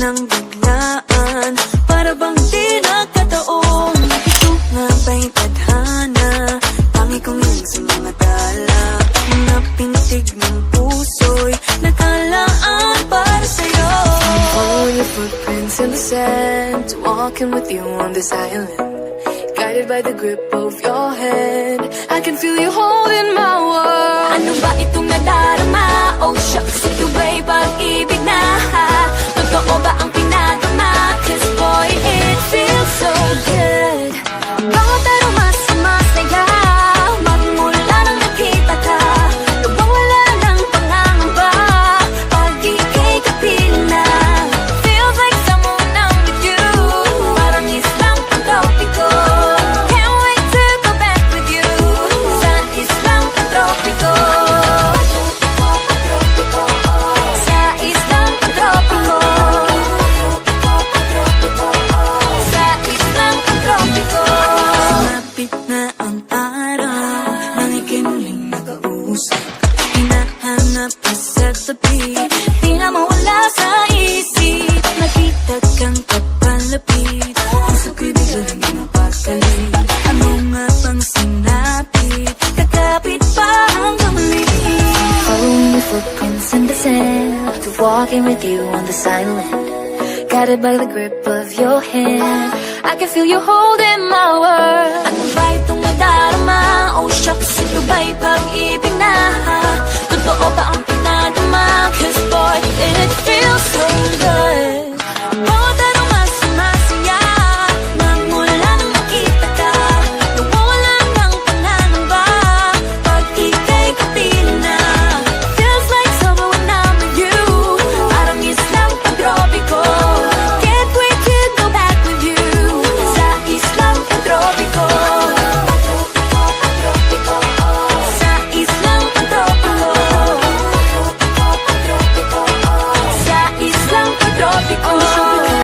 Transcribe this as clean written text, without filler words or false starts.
ng biglaan, para bang di nagkataon. Ito nga ba'y tadhana, tangi kong iling sa mga tala. Mga pintig ng puso'y nakalaan para sa'yo. Follow your footprints in the sand, walking with you on this island, guided by the grip of your hand. I can feel you holding my world. Ano ba itong nadarama? Oh shucks, ito ba'y pag-ibig na? Totoo ba ang pinagama? 'Cause boy, it feels so good. Bawat aroma sumasaya, magmula nang nakita ka. Lubang wala ng pangangamba, pag ika'y kapiling na. Feels like someone I'm with you, parang islang pantropiko. Can't wait to go back with you, sa islang pantropiko. Sa islang pantropiko. Sa islang pantropiko. Sumapit na ang araw, nang ika'y muling nakausap. Hinahanap ka sa tabi, di na mawala sa isip. Nakita kang kapalapit, puso ko'y biglang napakalit. Ano nga bang sinapit, kakapit pa hanggang muli. Following your footprints in the sand, walking with you on this island, guided by the grip of your hand. I can feel you holding my world. Ano ba itong nadarama? Oh shucks, ito ba'y pag-ibig na? Totoo ba ang pinadama? 'Cause boy, it feels so